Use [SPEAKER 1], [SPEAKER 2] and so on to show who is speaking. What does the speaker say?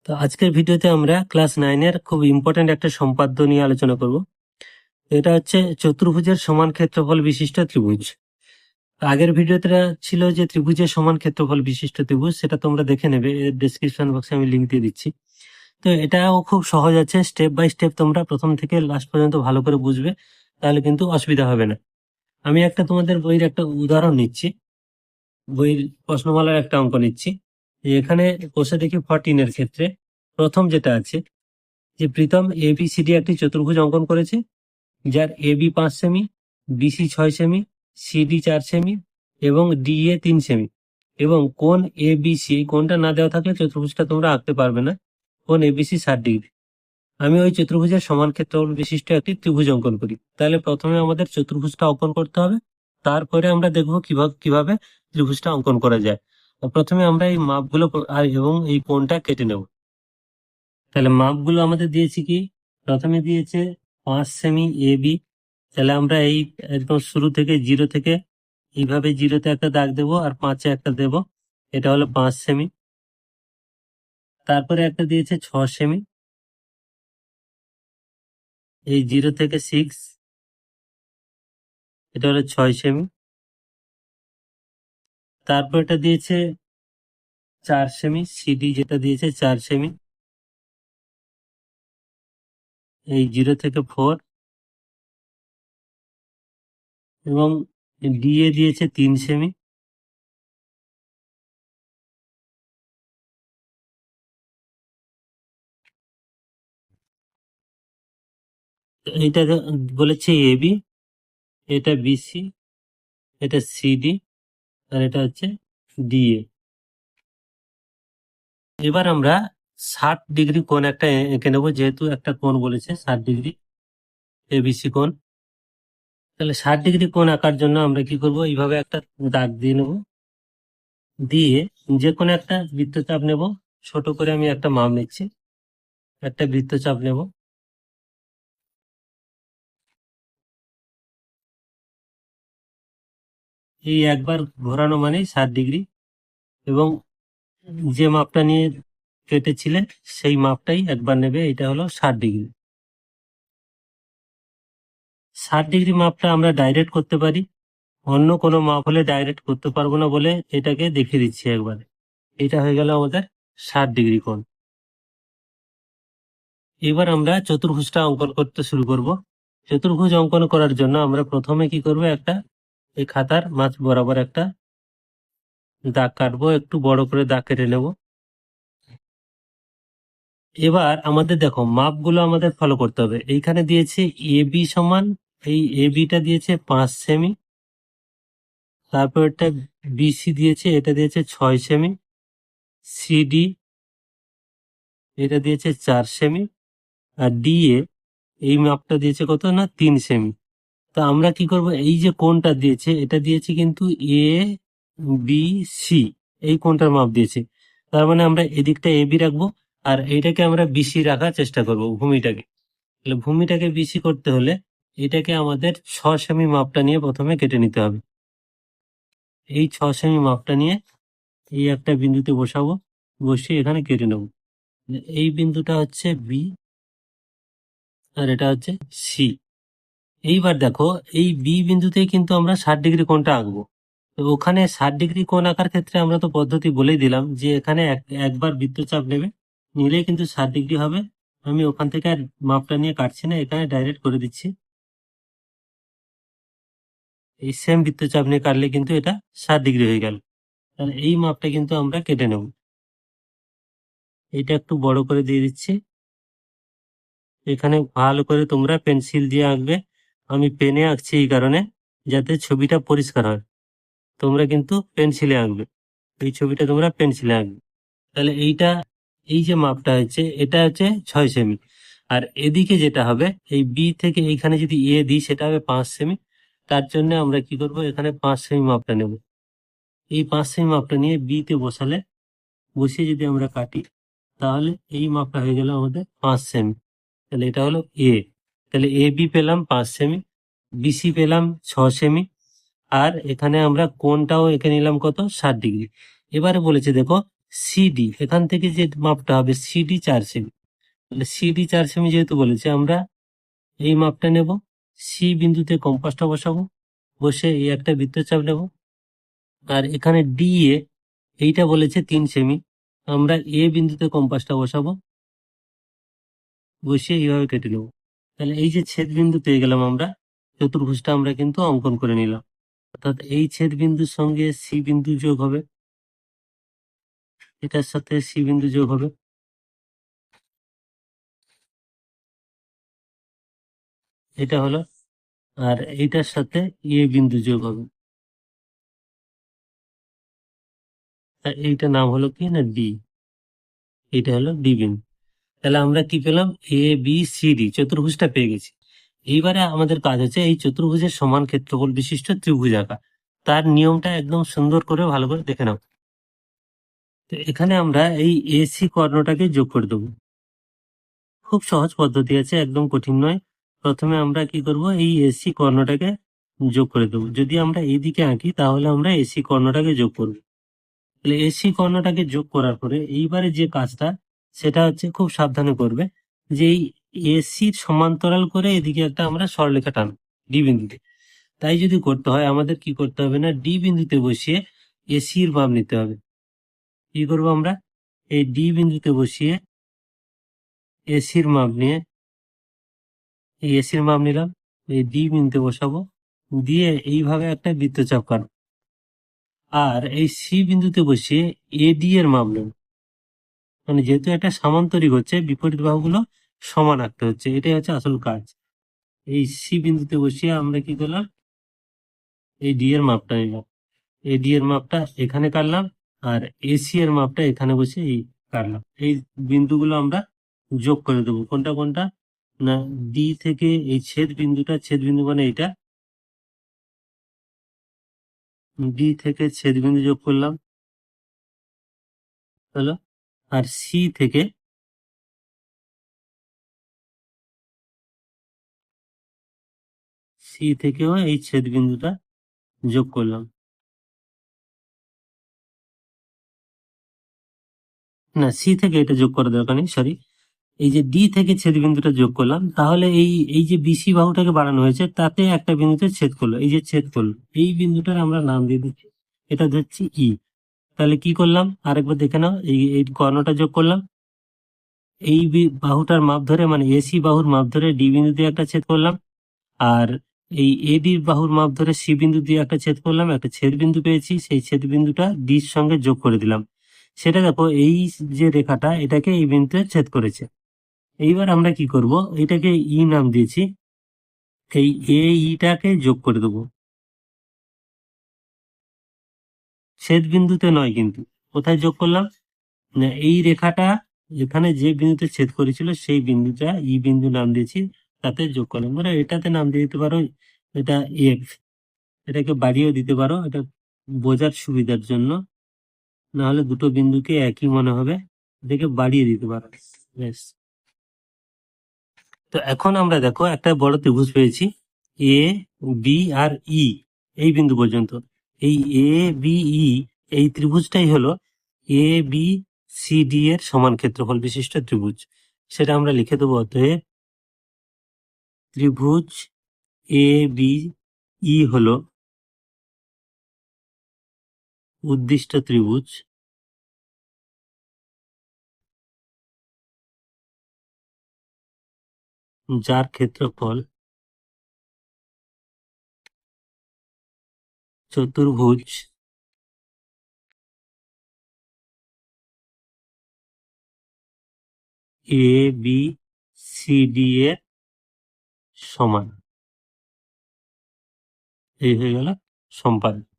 [SPEAKER 1] তো আজকের ভিডিওতে আমরা ক্লাস 9-এর খুব ইম্পর্টেন্ট একটা সম্পাদ্য নিয়ে আলোচনা করব। এটা হচ্ছে চতুর্ভুজের সমান ক্ষেত্রফল বিশিষ্ট ত্রিভুজ। আগের ভিডিওতে ছিল যে ত্রিভুজের সমান ক্ষেত্রফল বিশিষ্ট ত্রিভুজ, সেটা তোমরা দেখে নেবে, ডেসক্রিপশন বক্সে আমি লিংক দিয়ে দিচ্ছি। তো এটাও খুব সহজ আছে, স্টেপ বাই স্টেপ তোমরা প্রথম থেকে লাস্ট পর্যন্ত ভালো করে বুঝবে, তাহলে কিন্তু অসুবিধা হবে না। আমি একটা তোমাদের বইয়ের একটা উদাহরণ নিচ্ছি, বইয়ের প্রশ্নমালার একটা অঙ্ক নিচ্ছি। এখানে বসে দেখি 14-এর ক্ষেত্রে প্রথম যেটা আছে যে প্রীতম এবিসিডি একটি চতুর্ভুজ অঙ্কন করেছে, যার এবি 5 সেমি, বিসি 6 সেমি, সিডি 4 সেমি এবং ডিএ 3 সেমি, এবং কোণ এবিসি, এই কোণটা না দেওয়া থাকলে চতুর্ভুজটা তোমরা আঁকতে পারবে না। কোণ এবিসি 60 ডিগ্রি। আমি ওই চতুর্ভুজের সমান ক্ষেত্রফল বিশিষ্ট একটি ত্রিভুজ অঙ্কন করি। তাহলে প্রথমে আমাদের চতুর্ভুজটা অঙ্কন করতে হবে, তারপরে আমরা দেখবো কিভাবে ত্রিভুজটা অঙ্কন করা যায়। প্রথমে আমরা এই মাপগুলো এবং এই কোণটা কেটে নেব। তাহলে মাপগুলো আমাদের দিয়েছি কি, প্রথমে দিয়েছে 5 সেমি এ বি। তাহলে আমরা এই একদম শুরু থেকে 0 থেকে এইভাবে 0-তে একটা দাগ দেব আর 5-এ একটা দেব, এটা হলো 5 সেমি। তারপরে একটা দিয়েছে 6 সেমি, এই 0 থেকে 6, এটা হলো 6 সেমি। তারপর এটা দিয়েছে 4 সেমি, সিডি যেটা দিয়েছে 4 সেমি, এই 0 থেকে 4, এবং ডিএ দিয়েছে 3 সেমি। এটা বলেছে এবি, এটা বিসি, এটা সিডি, আর এটা হচ্ছে ডিএ। এবার আমরা 60 ডিগ্রি কোণ একটা এঁকে নেবো, যেহেতু একটা কোণ বলেছে 60 ডিগ্রি, এবিসি কোণ। তাহলে 60 ডিগ্রি কোণ আঁকার জন্য আমরা কি করব, এইভাবে একটা দাগ দিয়ে নেব, দিয়ে যে কোনো একটা বৃত্তচাপ নেব। ছোট করে আমি একটা মাপ নিচ্ছি, একটা বৃত্তচাপ নেব। এই একবার ঘোরানো মানেই 60 ডিগ্রি, এবং যে মাপটা নিয়ে কেটেছিলে সেই মাপটাই একবার নেবে, এটা হলো 60 ডিগ্রি। 60 ডিগ্রি মাপটা আমরা ডাইরেক্ট করতে পারি, অন্য কোনো মাপ হলে ডাইরেক্ট করতে পারবো না বলে এটাকে দেখিয়ে দিচ্ছি একবার। এটা হয়ে গেল আমাদের 60 ডিগ্রি কোণ। এবার আমরা চতুর্ভুজটা অঙ্কন করতে শুরু করব। চতুর্ভুজ অঙ্কন করার জন্য আমরা প্রথমে কি করব, একটা এই খাতার মাঝ বরাবর একটা দাগ কাটবো, একটু বড় করে দাগ কেটে নেব। এবার আমাদের দেখো মাপগুলো আমাদের ফলো করতে হবে। এইখানে দিয়েছে এবি সমান, এই এবিটা দিয়েছে 5 সেমি, তারপর একটা বিসি দিয়েছে, এটা দিয়েছে 6 সেমি, সিডি এটা দিয়েছে 4 সেমি, আর ডিএ এই মাপটা দিয়েছে কত না 3 সেমি। তো আমরা কি করব, এই যে কোণটা দিয়েছে এটা দিয়েছে কিন্তু এ বি সি, এই কোণটার মাপ দিয়েছে। তার মানে আমরা এদিকটা এ বি রাখবো, আর এইটাকে আমরা বিসি রাখার চেষ্টা করব, ভূমিটাকে। তাহলে ভূমিটাকে বিসি করতে হলে এটাকে আমাদের 6 সেমি মাপটা নিয়ে প্রথমে কেটে নিতে হবে। এই 6 সেমি মাপটা নিয়ে এই একটা বিন্দুতে বসাবো, বসিয়ে এখানে কেটে নেব। এই বিন্দুটা হচ্ছে বি, আর এটা হচ্ছে সি। এইবার দেখো এই বি বিন্দুতেই কিন্তু আমরা 60 ডিগ্রি কোণটা আঁকবো। তো ওখানে 60 ডিগ্রি কোণ আঁকার ক্ষেত্রে আমরা তো পদ্ধতি বলেই দিলাম যে এখানে একবার বৃত্তচাপ নেবে, নিলেই কিন্তু 60 ডিগ্রি হবে। আমি ওখান থেকে আর মাপটা নিয়ে কাটছি না, এখানে ডাইরেক্ট করে দিচ্ছি। এই সেম বৃত্তচাপ নিয়ে কাটলে কিন্তু এটা 60 ডিগ্রি হয়ে গেল। তাহলে এই মাপটা কিন্তু আমরা কেটে নেব। এটা একটু বড় করে দিয়ে দিচ্ছি। এখানে ভালো করে তোমরা পেন্সিল দিয়ে আঁকবে, আমি পেনে আঁকছি এই কারণে যাতে ছবিটা পরিষ্কার হয়। তোমরা কিন্তু পেন্সিলে আঁকবে, এই ছবিটা তোমরা পেন্সিলে আঁকবে। তাহলে এইটা, এই যে মাপটা হচ্ছে এটা হচ্ছে 6 সেমি, আর এদিকে যেটা হবে এই বি থেকে এইখানে যদি এ দিই সেটা হবে 5 সেমি। তার জন্য আমরা কি করব, এখানে 5 সেমি মাপটা নেব। এই 5 সেমি মাপটা নিয়ে বি তে বসালে, বসিয়ে যদি আমরা কাটি, তাহলে এই মাপটা হয়ে গেল আমাদের 5 সেমি। তাহলে এটা হলো এ। তাহলে এ বি পেলাম 5 সেমি, বিসি পেলাম 6 সেমি, আর এখানে আমরা কোণটাও এঁকে নিলাম কত, 60 ডিগ্রি। এবারে বলেছে দেখো সিডি, এখান থেকে যে মাপটা হবে সিডি 4 সেমি, তাহলে সিডি 4 সেমি যেহেতু বলেছে, আমরা এই মাপটা নেব, সি বিন্দুতে কম্পাসটা বসাবো, বসে এই একটা বৃত্তচাপ নেব, আর এখানে ডি এ এইটা বলেছে 3 সেমি, আমরা এ বিন্দুতে কম্পাসটা বসাবো, বসিয়ে এইভাবে কেটে নেব। তাহলে এই যে ছেদ বিন্দু পেয়ে গেলাম আমরা, চতুর্ভুজটা আমরা কিন্তু অঙ্কন করে নিলাম। অর্থাৎ এই ছেদ বিন্দুর সঙ্গে সি বিন্দু যোগ হবে, এটার সাথে সি বিন্দু যোগ হবে, এটা হলো, আর এইটার সাথে এ বিন্দু যোগ হবে, আর এইটা নাম হলো কি না ডি, এটা হলো ডি বিন্দু। তাহলে আমরা কি পেলাম, এ বি সি ডি চতুর্ভুজটা পেয়ে গেছি। এইবারে আমাদের কাজ হচ্ছে এই চতুর্ভুজের সমান ক্ষেত্রফল বিশিষ্ট ত্রিভুজ আঁকা। তার নিয়মটা একদম সুন্দর করে ভালো করে দেখে নাও। তো এখানে আমরা এই এসি কর্ণটাকে যোগ করে দেবো। খুব সহজ পদ্ধতি আছে, একদম কঠিন নয়। প্রথমে আমরা কি করব, এই এসি কর্ণটাকে যোগ করে দেবো। যদি আমরা এইদিকে আঁকি তাহলে আমরা এসি কর্ণটাকে যোগ করব। তাহলে এসি কর্ণটাকে যোগ করার পরে এইবারে যে কাজটা, সেটা হচ্ছে খুব সাবধানে করবে, যে এই এসির সমান্তরাল করে এদিকে একটা আমরা সরলরেখা টানবো ডি বিন্দুতে। তাই যদি করতে হয় আমাদের কি করতে হবে না, ডি বিন্দুতে বসিয়ে এসির মাপ নিতে হবে। কি করবো আমরা, এই ডি বিন্দুতে বসিয়ে এসির মাপ নিয়ে, এই এসির মাপ নিলাম, এই ডি বিন্দুতে বসাবো, দিয়ে এইভাবে একটা বৃত্তচাপ কাটবো। আর এই সি বিন্দুতে বসিয়ে এডি এর মাপ নেব। মানে যেহেতু একটা সামান্তরিক হচ্ছে, বিপরীত বাহুগুলো সমান রাখতে হচ্ছে, এটাই হচ্ছে আসল কাজ। এই সি বিন্দুতে বসিয়ে আমরা কি করলাম, এই ডি এর মাপটা নিলাম, এই ডি এর মাপটা এখানে কাটলাম, আর এসি এর মাপটা এখানে বসে এই কাটলাম। এই বিন্দুগুলো আমরা যোগ করে দেবো। কোনটা কোনটা না, ডি থেকে এই ছেদ বিন্দুটা, ছেদ বিন্দু মানে এইটা, ডি থেকে ছেদ বিন্দু যোগ করলাম, হলো। আর সি থেকেও এই ছেদ বিন্দুটা যোগ করলাম। না, সি থেকে এটা যোগ করা দরকার নেই, সরি। এই যে ডি থেকে ছেদ বিন্দুটা যোগ করলাম, তাহলে এই এই যে বিসি বাহুটাকে বাড়ানো হয়েছে, তাতে একটা বিন্দুতে ছেদ করলো, এই যে ছেদ করলো, এই বিন্দুটার আমরা নাম দিয়ে দিচ্ছি, এটা ধরছি ই। তাহলে কি করলাম আরেকবার দেখে নাও, এই এই কর্ণটা যোগ করলাম, এই বাহুটার মাপ ধরে, মানে এসি বাহুর মাপ ধরে ডি বিন্দু দিয়ে একটা ছেদ করলাম, আর এই এডি বাহুর মাপ ধরে সি বিন্দু দিয়ে একটা ছেদ করলাম, একটা ছেদ বিন্দু পেয়েছি, সেই ছেদ বিন্দুটা ডির সঙ্গে যোগ করে দিলাম। সেটা দেখো, এই যে রেখাটা এটাকে এই বিন্দুতে ছেদ করেছে। এইবার আমরা কি করব, এটাকে ই নাম দিয়েছি, এই এ ইটাকে যোগ করে দেবো, ছেদ বিন্দুতে নয় কিন্তু। কোথায় যোগ করলাম না, এই রেখাটা এখানে যে বিন্দুতে ছেদ করেছিল সেই বিন্দুটা ই বিন্দু নাম দিয়েছি, তাতে যোগ করলাম। মানে এটাতে নাম দিয়ে দিতে পারো এটা এফ, এটাকে বাড়িয়েও দিতে পারো, এটা বোঝার সুবিধার জন্য। না হলে দুটো বিন্দুকে একই মনে হবে, এটাকে বাড়িয়ে দিতে পারো, ব্যাস। তো এখন আমরা দেখো একটা বড় ত্রিভুজ পেয়েছি, এ বি আর ই, এই বিন্দু পর্যন্ত। এই এ বি ই, এই ত্রিভুজটাই হলো এ বি সি ডি এর সমান ক্ষেত্রফল বিশিষ্ট ত্রিভুজ। সেটা আমরা লিখে দেবো, অতএব ত্রিভুজ এ বি ই হলো উদ্দিষ্ট ত্রিভুজ যার ক্ষেত্রফল চতুর্ভুজ এ বি সি ডি এর সমান। এই হয়ে গেল সম্পাদ্য।